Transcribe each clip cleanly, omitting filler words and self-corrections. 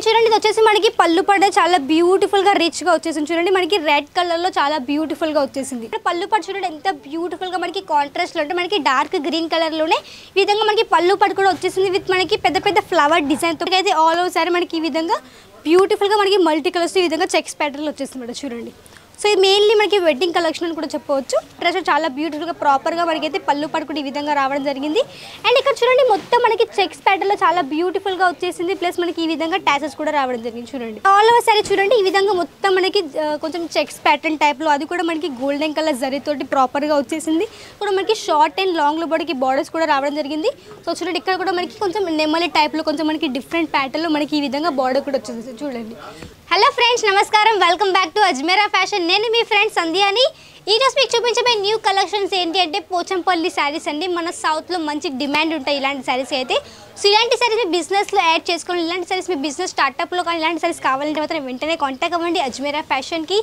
And చూడండి ఇది వచ్చేసి మనకి పళ్ళు పడ చాలా బ్యూటిఫుల్ గా రిచ్ గా వచ్చేసింది. చూడండి మనకి రెడ్ కలర్ లో చాలా బ్యూటిఫుల్ గా వచ్చేసింది. పళ్ళు పడ చూడండి ఎంత బ్యూటిఫుల్ గా మనకి కాంట్రాస్ట్ లో అంటే మనకి డార్క్ గ్రీన్ కలర్ లోనే ఈ విధంగా మనకి పళ్ళు పడ కూడా వచ్చేసింది విత్ మనకి పెద్ద పెద్ద ఫ్లవర్ డిజైన్ తో అయితే ఆల్ ఓవర్ సారీ మనకి ఈ విధంగా బ్యూటిఫుల్ గా మనకి మల్టీ కలర్స్ ఈ విధంగా చెక్స్ ప్యాటర్న్ వచ్చేసింది మేడం. చూడండి సో ఇది మెయిన్లీ మనకి వెడ్డింగ్ కలెక్షన్ అని కూడా చెప్పవచ్చు. డ్రెస్ చాలా బ్యూటిఫుల్గా ప్రాపర్గా మనకైతే పళ్ళు పడుకుని ఈ విధంగా రావడం జరిగింది. అండ్ ఇక్కడ చూడండి మొత్తం మనకి చెక్స్ ప్యాటర్న్లో చాలా బ్యూటిఫుల్గా వచ్చేసింది. ప్లస్ మనకి ఈ విధంగా టాసెస్ కూడా రావడం జరిగింది. చూడండి ఆల్ ఓవర్ సారీ చూడండి ఈ విధంగా మొత్తం మనకి కొంచెం చెక్స్ ప్యాటర్న్ టైప్లో అది కూడా మనకి గోల్డెన్ కలర్ జరీతోటి ప్రాపర్గా వచ్చేసింది. కూడా మనకి షార్ట్ అండ్ లాంగ్లో బడికి బార్డర్స్ కూడా రావడం జరిగింది. సో చూడండి ఇక్కడ కూడా మనకి కొంచెం నెమ్మలి టైప్లో కొంచెం మనకి డిఫరెంట్ ప్యాటర్న్లో మనకి ఈ విధంగా బార్డర్ కూడా వచ్చేసింది. చూడండి. హలో ఫ్రెండ్స్, నమస్కారం. Welcome back to Ajmera fashion. నేను మీ ఫ్రెండ్ సంధ్యాని. ఈరోజు మీకు చూపించబోయే న్యూ కలెక్షన్స్ ఏంటి అంటే పోచంపల్లి శారీస్ అండి. మన సౌత్లో మంచి డిమాండ్ ఉంటాయి ఇలాంటి శారీస్ అయితే. సో ఇలాంటి శారీస్ మీ బిజినెస్లో యాడ్ చేసుకోండి. ఇలాంటి శారీస్ మీ బిజినెస్ స్టార్టప్లో కానీ ఇలాంటి శారీస్ కావాలంటే మాత్రం వెంటనే కాంటాక్ట్ అవ్వండి అజ్మేరా ఫ్యాషన్కి.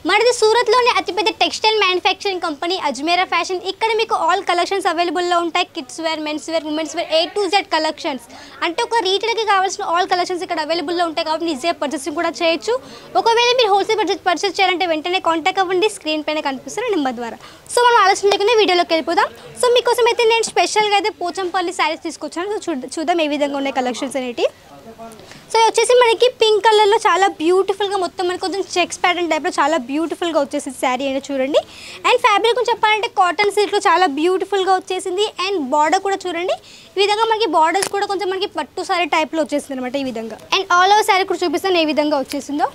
మనది సూరత్లోనే అతిపెద్ద textile manufacturing company Ajmera fashion. ఇక్కడ మీకు ఆల్ కలెక్షన్స్ అవైలబుల్లో ఉంటాయి. Kids wear, men's wear, women's wear, A to Z collections. అంటే ఒక రీటైల్కి కావాల్సిన ఆల్ కలెక్షన్స్ ఇక్కడ అవైలబుల్లో ఉంటాయి కాబట్టి ఈజీగా పర్చేసింగ్ కూడా చేయొచ్చు. ఒకవేళ మీరు హోల్సేల్ పర్చేస్ చేయాలంటే వెంటనే కాంటాక్ట్ అవ్వండి స్క్రీన్ పైన కనిపిస్తున్న నెంబర్ ద్వారా. సో మనం ఆలోచన లేకుండా వీడియోలోకి వెళ్ళిపోదాం. సో మీకోసం అయితే నేను స్పెషల్గా అయితే పోచంపల్లి శారీస్ తీసుకొచ్చాను. చూద్దాం ఏ విధంగా ఉన్నాయి కలెక్షన్స్ అనేవి. సో వచ్చేసి మనకి పింక్ కలర్లో చాలా బ్యూటిఫుల్గా మొత్తం మనకి కొంచెం చెక్స్ ప్యాటర్న్ టైప్లో చాలా బ్యూటిఫుల్గా వచ్చేసింది శారీ అనేది చూడండి. అండ్ ఫ్యాబ్రిక్ గురించి చెప్పాలంటే కాటన్ సిల్క్లో చాలా బ్యూటిఫుల్గా వచ్చేసింది. అండ్ బార్డర్ కూడా చూడండి ఈ విధంగా మనకి బార్డర్స్ కూడా కొంచెం మనకి పట్టు సారీ టైప్లో వచ్చేసింది అనమాట ఈ విధంగా. అండ్ ఆల్ ఓవర్ శారీ కూడా చూపిస్తాను ఏ విధంగా వచ్చేసిందో.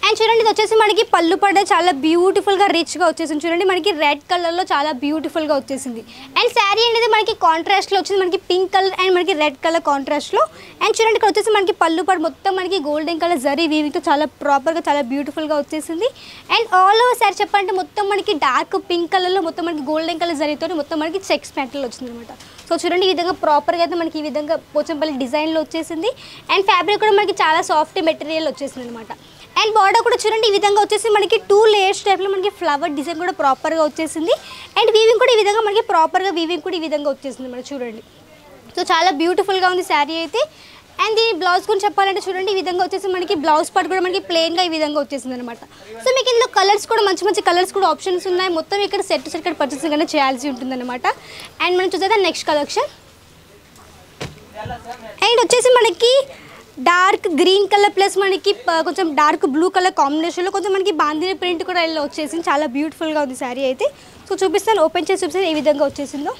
అండ్ చూడండి ఇది వచ్చేసి మనకి పళ్ళు పడ చాలా బ్యూటిఫుల్గా రిచ్గా వచ్చేసింది. చూడండి మనకి రెడ్ కలర్లో చాలా బ్యూటిఫుల్గా వచ్చేసింది. అండ్ శారీ అనేది మనకి కాంట్రాస్ట్లో వచ్చింది. మనకి పింక్ కలర్ అండ్ మనకి రెడ్ కలర్ కాంట్రాస్ట్లో. అండ్ చూడండి ఇక్కడ వచ్చేసి మనకి పళ్ళు పడ మొత్తం మనకి గోల్డెన్ కలర్ జరీ వీవింగ్తో చాలా ప్రాపర్గా చాలా బ్యూటిఫుల్గా వచ్చేసింది. అండ్ ఆల్ ఓవర్ శారీ చెప్పాలంటే మొత్తం మనకి డార్క్ పింక్ కలర్లో మొత్తం మనకి గోల్డెన్ కలర్ జరీతో మొత్తం మనకి చెక్స్ ప్యాటర్న్లో వచ్చింది అనమాట. సో చూడండి ఈ విధంగా ప్రాపర్గా అయితే మనకి ఈ విధంగా పోచంపల్లి డిజైన్లో వచ్చేసింది. అండ్ ఫ్యాబ్రిక్ కూడా మనకి చాలా సాఫ్ట్ మెటీరియల్ వచ్చేసింది అనమాట. అండ్ బార్డర్ కూడా చూడండి ఈ విధంగా వచ్చేసి మనకి 2 లేయర్స్ టైప్లో మనకి ఫ్లవర్ డిజైన్ కూడా ప్రాపర్గా వచ్చేసింది. అండ్ వీవింగ్ కూడా ఈ విధంగా మనకి ప్రాపర్గా వీవింగ్ కూడా ఈ విధంగా వచ్చేసింది మనకి చూడండి. సో చాలా బ్యూటిఫుల్గా ఉంది శారీ అయితే. అండ్ ఈ బ్లౌజ్ గురించి చెప్పాలంటే చూడండి ఈ విధంగా వచ్చేసి మనకి బ్లౌజ్ పార్ట్ కూడా మనకి ప్లెయిన్గా ఈ విధంగా వచ్చేసింది అనమాట. సో మీకు ఇందులో కలర్స్ కూడా మంచి మంచి కలర్స్ కూడా ఆప్షన్స్ ఉన్నాయి. మొత్తం ఇక్కడ సెట్ ఇక్కడ పర్చేసింగ్ అనేది చేయాల్సి ఉంటుందన్నమాట. అండ్ మనం చూసేదా నెక్స్ట్ కలెక్షన్. అండ్ వచ్చేసి మనకి డార్క్ గ్రీన్ కలర్ ప్లస్ మనకి కొంచెం డార్క్ బ్లూ కలర్ కాంబినేషన్లో కొంచెం మనకి బాందిని ప్రింట్ కూడా ఇలా వచ్చేసింది. చాలా బ్యూటిఫుల్గా ఉంది శారీ అయితే. సో చూపిస్తాను, ఓపెన్ చేసి చూపిస్తాను ఏ విధంగా వచ్చేసిందో.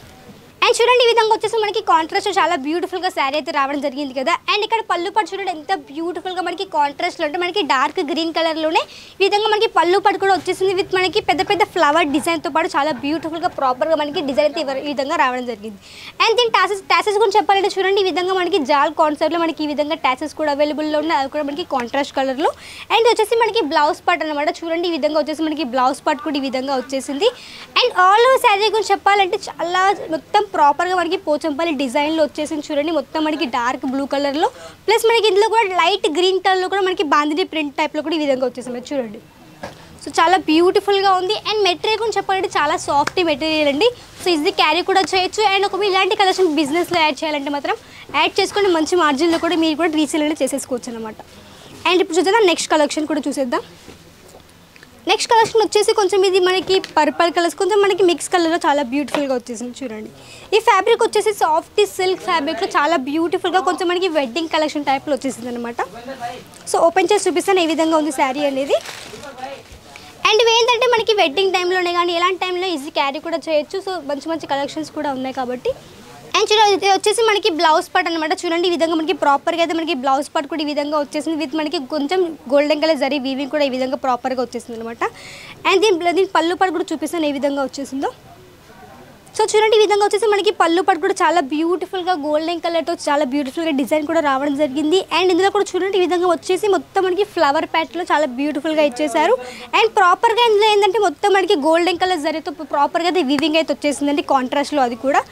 అండ్ చూడండి ఈ విధంగా వచ్చేసి మనకి కాంట్రాస్ట్ చాలా బ్యూటిఫుల్గా శారీ అయితే రావడం జరిగింది కదా. అండ్ ఇక్కడ పళ్ళు పట్టు చూడండి ఎంత బ్యూటిఫుల్గా మనకి కాంట్రాస్ట్లో అంటే మనకి డార్క్ గ్రీన్ కలర్లోనే ఈ విధంగా మనకి పళ్ళు పట్టు కూడా వచ్చేసింది విత్ మనకి పెద్ద పెద్ద ఫ్లవర్ డిజైన్తో పాటు చాలా బ్యూటిఫుల్గా ప్రాపర్గా మనకి డిజైన్ అయితే ఈ విధంగా రావడం జరిగింది. అండ్ దీని టాసెస్ గురించి చెప్పాలంటే చూడండి ఈ విధంగా మనకి జాల్ కాన్సెప్ట్లో మనకి ఈ విధంగా టాసెస్ కూడా అవైలబుల్లో ఉన్నాయి. అది కూడా మనకి కాంట్రాస్ట్ కలర్లో. అండ్ వచ్చేసి మనకి బ్లౌజ్ పార్ట్ అనమాట. చూడండి ఈ విధంగా వచ్చేసి మనకి బ్లౌజ్ పార్ట్ కూడా ఈ విధంగా వచ్చేసింది. అండ్ ఆల్ ఓవర్ శారీ గురించి చెప్పాలంటే చాలా మొత్తం ప్రాపర్గా మనకి పోచంపల్లి డిజైన్లో వచ్చేసింది. చూడండి మొత్తం మనకి డార్క్ బ్లూ కలర్లో ప్లస్ మనకి ఇందులో కూడా లైట్ గ్రీన్ కలర్లో కూడా మనకి బాందిని ప్రింట్ టైప్లో కూడా ఈ విధంగా వచ్చేసింది చూడండి. సో చాలా బ్యూటిఫుల్గా ఉంది. అండ్ మెటీరియల్ గురించి చెప్పాలంటే చాలా సాఫ్ట్ మెటీరియల్ అండి. సో ఈజీ క్యారీ కూడా చేయొచ్చు. అండ్ ఒకవేళ ఇలాంటి కలెక్షన్ బిజినెస్లో యాడ్ చేయాలంటే మాత్రం యాడ్ చేసుకొని మంచి మార్జిన్లో కూడా మీరు కూడా రీసేల్ అనేది చేసేసుకోవచ్చు అనమాట. అండ్ ఇప్పుడు చూద్దాం నెక్స్ట్ కలెక్షన్ కూడా చూసేద్దాం. నెక్స్ట్ కలెక్షన్ వచ్చేసి కొంచెం ఇది మనకి పర్పల్ కలర్స్ కొంచెం మనకి మిక్స్ కలర్లో చాలా బ్యూటిఫుల్గా వచ్చేసింది చూడండి. ఈ ఫ్యాబ్రిక్ వచ్చేసి సాఫ్ట్ సిల్క్ ఫ్యాబ్రిక్లో చాలా బ్యూటిఫుల్గా కొంచెం మనకి వెడ్డింగ్ కలెక్షన్ టైప్లో వచ్చేసింది అనమాట. సో ఓపెన్ చేసి చూపిస్తాను ఏ విధంగా ఉంది శారీ అనేది. అండ్ ఏంటంటే మనకి వెడ్డింగ్ టైంలోనే కానీ ఎలాంటి టైంలో ఈజీ క్యారీ కూడా చేయొచ్చు. సో మంచి మంచి కలెక్షన్స్ కూడా ఉన్నాయి కాబట్టి. అండ్ చూడండి వచ్చేసి మనకి బ్లౌజ్ పార్ట్ అనమాట. చూడండి ఈ విధంగా మనకి ప్రాపర్గా అయితే మనకి బ్లౌజ్ పార్ట్ కూడా ఈ విధంగా వచ్చేసింది విత్ మనకి కొంచెం గోల్డెన్ కలర్ జరీ వీవింగ్ కూడా ఈ విధంగా ప్రాపర్గా వచ్చేసింది అనమాట. అండ్ దీని పళ్ళు పార్ట్ కూడా చూపిస్తాను ఏ విధంగా వచ్చేసిందో. సో చూడండి ఈ విధంగా వచ్చేసి మనకి పళ్ళు పట్టు కూడా చాలా బ్యూటిఫుల్గా గోల్డెన్ కలర్తో చాలా బ్యూటిఫుల్గా డిజైన్ కూడా రావడం జరిగింది. అండ్ ఇందులో కూడా చూడండి ఈ విధంగా వచ్చేసి మొత్తం మనకి ఫ్లవర్ ప్యాటర్న్లో చాలా బ్యూటిఫుల్గా ఇచ్చేసారు. అండ్ ప్రాపర్గా ఇందులో ఏంటంటే మొత్తం మనకి గోల్డెన్ కలర్ జరీతో ప్రాపర్గా అయితే వివింగ్ అయితే వచ్చేసిందండి కాంట్రాస్ట్లో అది కూడా.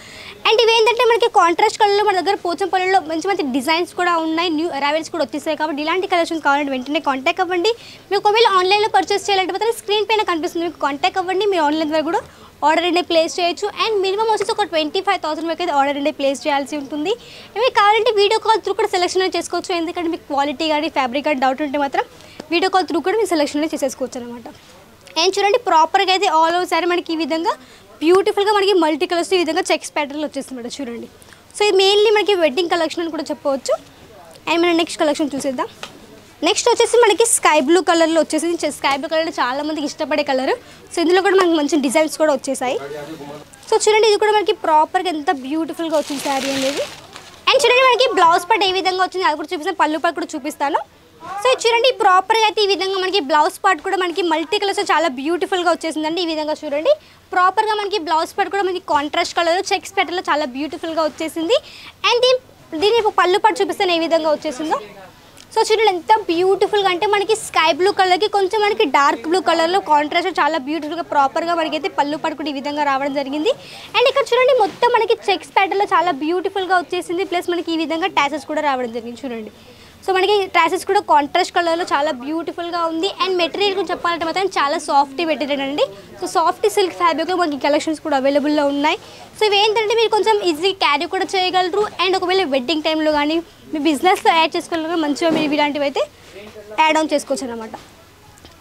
అండ్ ఇవి ఏంటంటే మనకి కాంట్రాస్ట్ కలర్లో మన దగ్గర పోచంపల్లిలో మంచి మంచి డిజైన్స్ కూడా ఉన్నాయి. న్యూ అరైవల్స్ కూడా వచ్చేసాయి కాబట్టి ఇలాంటి కలెక్షన్స్ కావాలంటే వెంటనే కాంటాక్ట్ అవ్వండి. మీకు ఒకవేళ ఆన్లైన్లో పర్చేస్ చేయాలంటే మాత్రం స్క్రీన్ పైన కనిపిస్తుంది, మీకు కాంటాక్ట్ అవ్వండి. మీరు ఆన్లైన్ ద్వారా కూడా ఆర్డర్ అనేది ప్లేస్ చేయొచ్చు. అండ్ మినిమం వచ్చేసి ఒక 25,000 వరకు అయితే ఆర్డర్ అనేది ప్లేస్ చేయాల్సి ఉంటుంది. మీకు కావాలంటే వీడియో కాల్ త్రూ కూడా సెలెక్షన్ అనేది చేసుకోవచ్చు. ఎందుకంటే మీకు క్వాలిటీ కానీ ఫ్యాబ్రిక్ కానీ డౌట్ ఉంటే మాత్రం వీడియో కాల్ త్రూ కూడా మీరు సెలెక్షన్ అనేది చేసేసుకోవచ్చు అనమాట. అండ్ చూడండి ప్రాపర్గా అయితే ఆల్ ఓవర్ సారీ మనకి ఈ విధంగా బ్యూటిఫుల్గా మనకి మల్టీ కలర్స్ ఈ విధంగా చెక్స్ ప్యాటర్న్లో వచ్చేస్తుంది మేడం చూడండి. సో ఇది మెయిన్లీ మనకి వెడ్డింగ్ కలెక్షన్ అని కూడా చెప్పవచ్చు. అండ్ మనం నెక్స్ట్ కలెక్షన్ చూసేద్దాం. నెక్స్ట్ వచ్చేసి మనకి స్కై బ్లూ కలర్లో వచ్చేసి స్కై బ్లూ కలర్ చాలా మందికి ఇష్టపడే కలర్. సో ఇందులో కూడా మనకి మంచి డిజైన్స్ కూడా వచ్చేసాయి. సో చూడండి ఇది కూడా మనకి ప్రాపర్గా ఎంత బ్యూటిఫుల్గా వచ్చింది శారీ అనేది. అండ్ చూడండి మనకి బ్లౌజ్ పార్ట్ ఏ విధంగా వచ్చింది అది కూడా చూపిస్తాను, పళ్ళు పార్ట్ కూడా చూపిస్తాను. సో చూడండి ప్రాపర్గా అయితే ఈ విధంగా మనకి బ్లౌజ్ పార్ట్ కూడా మనకి మల్టీ కలర్స్ చాలా బ్యూటిఫుల్గా వచ్చేసిందండి. ఈ విధంగా చూడండి ప్రాపర్గా మనకి బ్లౌజ్ పార్ట్ కూడా మనకి కాంట్రాస్ట్ కలర్ చెక్స్ ప్యాటర్న్లో చాలా బ్యూటిఫుల్గా వచ్చేసింది. అండ్ దీని పళ్ళు పార్ట్ చూపిస్తాను ఏ విధంగా వచ్చేసిందో. సో చూడండి ఎంత బ్యూటిఫుల్గా అంటే మనకి స్కై బ్లూ కలర్కి కొంచెం మనకి డార్క్ బ్లూ కలర్లో కాంట్రాస్ట్ చాలా బ్యూటిఫుల్గా ప్రాపర్గా మనకైతే పళ్ళు పార్ట్ కూడా ఈ విధంగా రావడం జరిగింది. అండ్ ఇక్కడ చూడండి మొత్తం మనకి చెక్స్ ప్యాటర్న్లో చాలా బ్యూటిఫుల్గా వచ్చేసింది. ప్లస్ మనకి ఈ విధంగా టాసెస్ కూడా రావడం జరిగింది చూడండి. సో మనకి టాసెస్ కూడా కాంట్రాస్ట్ కలర్లో చాలా బ్యూటిఫుల్గా ఉంది. అండ్ మెటీరియల్ గురించి చెప్పాలంటే మాత్రం చాలా సాఫ్ట్ మెటీరియల్ అండి. సో సాఫ్ట్ సిల్క్ ఫ్యాబ్రిక్లో మనకి కలెక్షన్స్ కూడా అవైలబుల్లో ఉన్నాయి. సో ఇవి ఏంటంటే మీరు కొంచెం ఈజీ క్యారీ కూడా చేయగలరు. అండ్ ఒకవేళ వెడ్డింగ్ టైంలో కానీ మీ బిజినెస్లో యాడ్ చేసుకోగలరు, మంచిగా మీరు ఇలాంటివి అయితే యాడ్ ఆన్ చేసుకోవచ్చు అనమాట.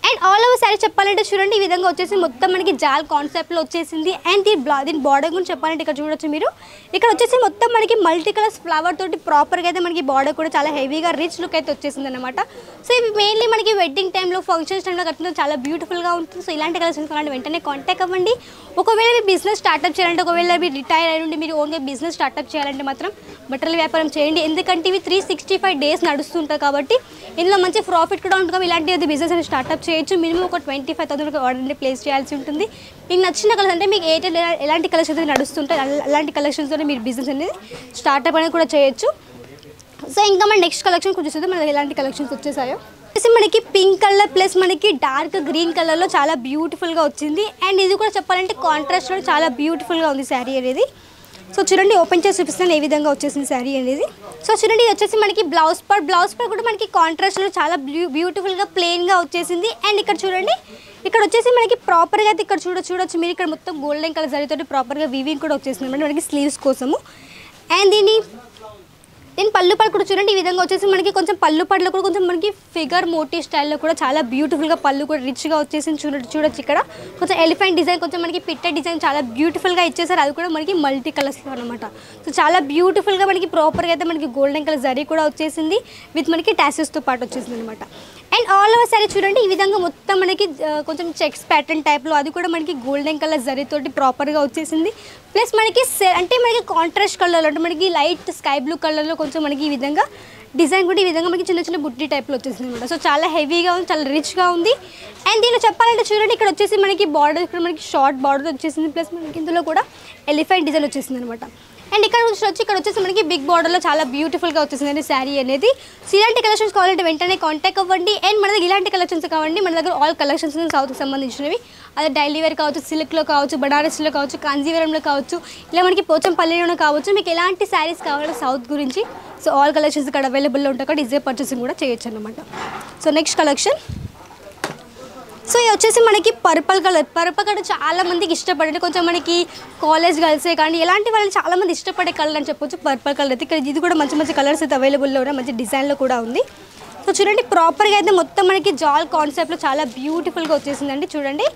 అండ్ ఆల్ ఓవర్ సారీ చెప్పాలంటే చూడండి ఈ విధంగా వచ్చేసి మొత్తం మనకి జాల్ కాన్సెప్ట్లో వచ్చేసింది. అండ్ దీని బార్డర్ గురించి చెప్పాలంటే ఇక్కడ చూడొచ్చు మీరు, ఇక్కడ వచ్చేసి మొత్తం మనకి మల్టీ కలర్స్ ఫ్లవర్ తోటి ప్రాపర్గా అయితే మనకి బార్డర్ కూడా చాలా హెవీగా రిచ్ లుక్ అయితే వచ్చేసింది అనమాట. సో ఇవి మెయిన్లీ మనకి వెడ్డింగ్ టైంలో ఫంక్షన్స్ టైంలో కట్టిన చాలా బ్యూటిఫుల్గా ఉంటుంది. సో ఇలాంటి కలెక్షన్స్ కావాలంటే వెంటనే కాంటాక్ట్ అవ్వండి. ఒకవేళ మీ బిజినెస్ స్టార్ట్అప్ చేయాలంటే, ఒకవేళ మీరు రిటైర్ అయ్యి ఉండి మీరు ఓన్గా బిజినెస్ స్టార్ట్అప్ చేయాలంటే మాత్రం బట్టల వ్యాపారం చేయండి. ఎందుకంటే ఇవి 365 డేస్ నడుస్తుంటాయి కాబట్టి ఇందులో మంచి ప్రాఫిట్ కూడా ఉంటుంది. ఇలాంటి బిజినెస్ అని స్టార్ట్అప్ చేయొచ్చు. మినిమం ఒక 25,000 ఆర్డర్ని ప్లేస్ చేయాల్సి ఉంటుంది. మీకు నచ్చిన కలర్స్ అంటే మీకు ఎలాంటి కలెక్షన్స్ అయితే నడుస్తుంటాయి అలాంటి కలెక్షన్స్తో మీరు బిజినెస్ అనేది స్టార్ట్అప్ అనేది కూడా చేయొచ్చు. సో ఇంకా మన నెక్స్ట్ కలెక్షన్ కొంచెం చూస్తే మనకి ఎలాంటి కలెక్షన్స్ వచ్చేసాయో. మనకి పింక్ కలర్ ప్లస్ మనకి డార్క్ గ్రీన్ కలర్లో చాలా బ్యూటిఫుల్గా వచ్చింది. అండ్ ఇది కూడా చెప్పాలంటే కాంట్రాస్ట్లో చాలా బ్యూటిఫుల్గా ఉంది శారీ అనేది. సో చూడండి ఓపెన్ చేసి చూపిస్తాను ఏ విధంగా వచ్చేసింది శారీ అనేది. సో చూడండి ఇది వచ్చేసి మనకి బ్లౌజ్ పార్ట్ కూడా మనకి కాంట్రాస్ట్లో చాలా బ్యూటిఫుల్గా ప్లెయిన్గా వచ్చేసింది. అండ్ ఇక్కడ చూడండి ఇక్కడ వచ్చేసి మనకి ప్రాపర్గా అయితే ఇక్కడ చూడొచ్చు మీరు, ఇక్కడ మొత్తం గోల్డెన్ కలర్ జరీతోటి ప్రాపర్గా వీవింగ్ కూడా వచ్చేసింది అనమాట మనకి స్లీవ్స్ కోసము. అండ్ దీని పళ్ళు పాటు కూడా చూడండి ఈ విధంగా వచ్చేసి మనకి కొంచెం పళ్ళు పాటలో కూడా కొంచెం మనకి ఫిగర్ మోటివ్ స్టైల్లో కూడా చాలా బ్యూటిఫుల్గా పళ్ళు కూడా రిచ్గా వచ్చేసింది. చూడొచ్చు ఇక్కడ కొంచెం ఎలిఫెంట్ డిజైన్, కొంచెం మనకి పిట్ట డిజైన్ చాలా బ్యూటిఫుల్గా ఇచ్చేసారు. అది కూడా మనకి మల్టీ కలర్స్లో అనమాట. సో చాలా బ్యూటిఫుల్గా మనకి ప్రాపర్గా అయితే మనకి గోల్డెన్ కలర్ జరీ కూడా వచ్చేసింది విత్ మనకి టాసెస్తో పాటు వచ్చేసింది అనమాట. అండ్ ఆల్ ఓవర్ సారీ చూడండి ఈ విధంగా మొత్తం మనకి కొంచెం చెక్స్ ప్యాటర్న్ టైప్లో అది కూడా మనకి గోల్డెన్ కలర్ జరీతోటి ప్రాపర్గా వచ్చేసింది. ప్లస్ మనకి అంటే మనకి కాంట్రాస్ట్ కలర్లో అంటే మనకి లైట్ స్కై బ్లూ కలర్లో కొంచెం మనకి ఈ విధంగా డిజైన్ కూడా ఈ విధంగా మనకి చిన్న చిన్న బుట్టి టైప్లో వచ్చేసింది అనమాట. సో చాలా హెవీగా ఉంది, చాలా రిచ్గా ఉంది. అండ్ దీనిలో చెప్పాలంటే చూడండి ఇక్కడ వచ్చేసి మనకి బార్డర్ ఇక్కడ మనకి షార్ట్ బార్డర్ వచ్చేసింది. ప్లస్ మనకి ఇందులో కూడా ఎలిఫెంట్ డిజైన్ వచ్చేసింది అనమాట. అండ్ ఇక్కడ వచ్చేసి మనకి బిగ్ బార్డర్లో చాలా బ్యూటిఫుల్గా వచ్చేసిందండి శారీ అనేది. సో ఇలాంటి కలెక్షన్స్ కావాలంటే వెంటనే కాంటాక్ట్ అవ్వండి. అండ్ మన దగ్గర ఇలాంటి కలెక్షన్స్ కావండి, మన దగ్గర ఆల్ కలెక్షన్స్ సౌత్కి సంబంధించినవి, అదే డైలీ వేర్ కావచ్చు, సిల్క్లో కావచ్చు, బనారస్లో కావచ్చు, కాంజీవరంలో కావచ్చు, ఇలా మనకి పోచంపల్లిలోనే కావచ్చు. మీకు ఎలాంటి శారీస్ కావాలో సౌత్ గురించి సో ఆల్ కలెక్షన్స్ ఇక్కడ అవైలబుల్లో ఉంటాయి కాబట్టి ఈజీ పర్చేసింగ్ కూడా చేయొచ్చు అనమాట. సో నెక్స్ట్ కలెక్షన్ సో ఇది వచ్చేసి మనకి పర్పుల్ కలర్ చాలా మందికి ఇష్టపడే, కొంచెం మనకి కాలేజ్ గర్ల్సే కానీ ఎలాంటి వాళ్ళు చాలా మంది ఇష్టపడే కలర్ అని చెప్పొచ్చు. పర్పుల్ కలర్ అయితే ఇక్కడ ఇది కూడా మంచి కలర్స్ అయితే అవైలబుల్లో ఉన్నాయి, మంచి డిజైన్లో కూడా ఉంది. సో చూడండి ప్రాపర్గా అయితే మొత్తం మనకి జాల్ కాన్సెప్ట్లో చాలా బ్యూటిఫుల్గా వచ్చేసిందండి చూడండి.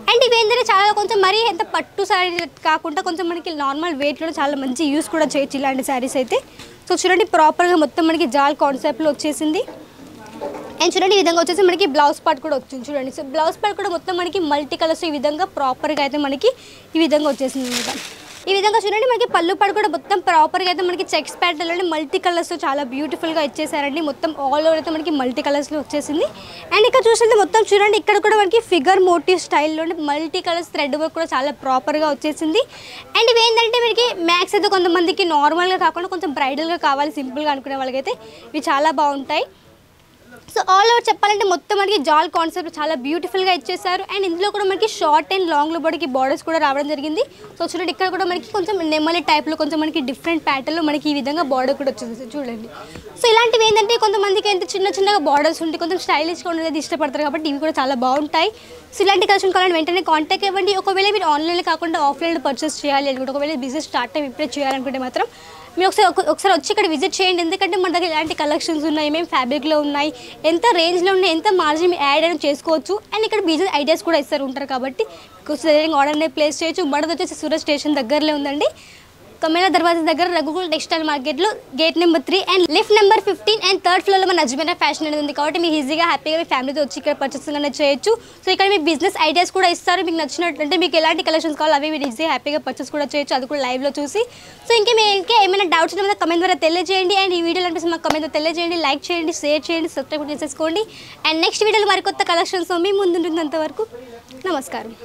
అండ్ ఇవి ఏంటంటే చాలా కొంచెం మరీ ఎంత పట్టు శారీ కాకుండా కొంచెం మనకి నార్మల్ వెయిట్లో చాలా మంచి యూస్ కూడా చేయొచ్చు ఇలాంటి శారీస్ అయితే. సో చూడండి ప్రాపర్గా మొత్తం మనకి జాల్ కాన్సెప్ట్లో వచ్చేసింది. అండ్ చూడండి ఈ విధంగా వచ్చేసి మనకి బ్లౌజ్ పార్ట్ కూడా వచ్చింది చూడండి. సో బ్లౌజ్ పార్ట్ కూడా మొత్తం మనకి మల్టీ కలర్స్ ఈ విధంగా ప్రాపర్గా అయితే మనకి ఈ విధంగా వచ్చేసింది అనమాట. ఈ విధంగా చూడండి మనకి పళ్ళు పార్ట్ కూడా మొత్తం ప్రాపర్గా అయితే మనకి చెక్స్ ప్యాటర్న్లో మల్టీ కలర్స్తో చాలా బ్యూటిఫుల్గా ఇచ్చేసారండి. మొత్తం ఆల్ ఓవర్ అయితే మనకి మల్టీ కలర్స్లో వచ్చేసింది. అండ్ ఇక్కడ చూసింది మొత్తం చూడండి ఇక్కడ కూడా మనకి ఫిగర్ మోటివ్ స్టైల్లో మల్టీ కలర్స్ థ్రెడ్ వర్క్ కూడా చాలా ప్రాపర్గా వచ్చేసింది. అండ్ ఇవి ఏంటంటే మనకి మ్యాక్స్ అయితే కొంతమందికి నార్మల్గా కాకుండా కొంచెం బ్రైడల్గా కావాలి సింపుల్గా అనుకునే వాళ్ళకైతే ఇవి చాలా బాగుంటాయి. సో ఆల్ ఓవర్ చెప్పాలంటే మొత్తం మనకి జాల్ కాన్సెప్ట్ చాలా బ్యూటిఫుల్గా ఇచ్చేసారు. అండ్ ఇందులో కూడా మనకి షార్ట్ అండ్ లాంగ్లో బడికి బార్డర్స్ కూడా రావడం జరిగింది. సో చూడండి ఇక్కడ కూడా మనకి కొంచెం నెమ్మలి టైప్లో కొంచెం మనకి డిఫరెంట్ ప్యాటర్న్లో మనకి ఈ విధంగా బార్డర్ కూడా వచ్చేసి చూడండి. సో ఇలాంటివి ఏంటంటే కొంతమందికి ఎంత చిన్నగా బార్డర్స్ ఉంటే కొంచెం స్టైలిష్గా ఉండేది ఇష్టపడతారు కాబట్టి ఇవి కూడా చాలా బాగుంటాయి. సో ఇలాంటి కలెక్షన్ కావాలంటే వెంటనే కాంటాక్ట్ ఇవ్వండి. ఒకవేళ మీరు ఆన్లైన్లో కాకుండా ఆఫ్లైన్లో పర్చేస్ చేయాలి అనుకుంటే, ఒకవేళ బిజినెస్ స్టార్ట్ టైం ఇప్పుడే చేయాలనుకుంటే మాత్రం మీరు ఒకసారి వచ్చి ఇక్కడ విజిట్ చేయండి. ఎందుకంటే మన దగ్గర ఎలాంటి కలెక్షన్స్ ఉన్నాయి, ఏమేమి ఫ్యాబ్రిక్లో ఉన్నాయి, ఎంత రేంజ్లో ఉన్నాయి, ఎంత మార్జిన్ యాడ్ అయినా చేసుకోవచ్చు. అండ్ ఇక్కడ బిజినెస్ ఐడియాస్ కూడా ఇస్తారు కాబట్టి ఆర్డర్ని ప్లేస్ చేయొచ్చు. మనది వచ్చేసి సూరత్ స్టేషన్ దగ్గరలో ఉందండి. కమేలా దర్వాజా దగ్గర రఘుకుల్ టెక్స్టైల్ మార్కెట్లో gate number 3 and lift number 15 and third ఫ్లోర్లో మన అజ్మీరా ఫ్యాషన్ అనేది ఉంది. కాబట్టి మీరు ఈజీగా హ్యాపీగా మీ ఫ్యామిలీతో వచ్చి ఇక్కడ పర్చేసింగ్ అనేది చేయొచ్చు. సో ఇక్కడ మీ బిజినెస్ ఐడియాస్ కూడా ఇస్తారు. మీకు నచ్చినట్టు మీకు ఎలాంటి కలెక్షన్స్ కావాలో అవి మీరు ఈజీగా హ్యాపీగా పర్చేస్ కూడా చేయొచ్చు, అది కూడా లైవ్లో చూసి. సో ఇంకా ఏమైనా డౌట్స్ ఉన్నా కమెంట్ ద్వారా తెలియజేయండి. అండ్ ఈ వీడియోలో అనిపిస్తే మాకు కమెంట్ ద్వారా తెలియజేయండి, లైక్ చేయండి, షేర్ చేయండి, సబ్స్క్రైబ్ చేసేసుకోండి. అండ్ నెక్స్ట్ వీడియోలో మరికొత్త కలెక్షన్స్ మీ ముందుంటుంది. అంతవరకు నమస్కారం.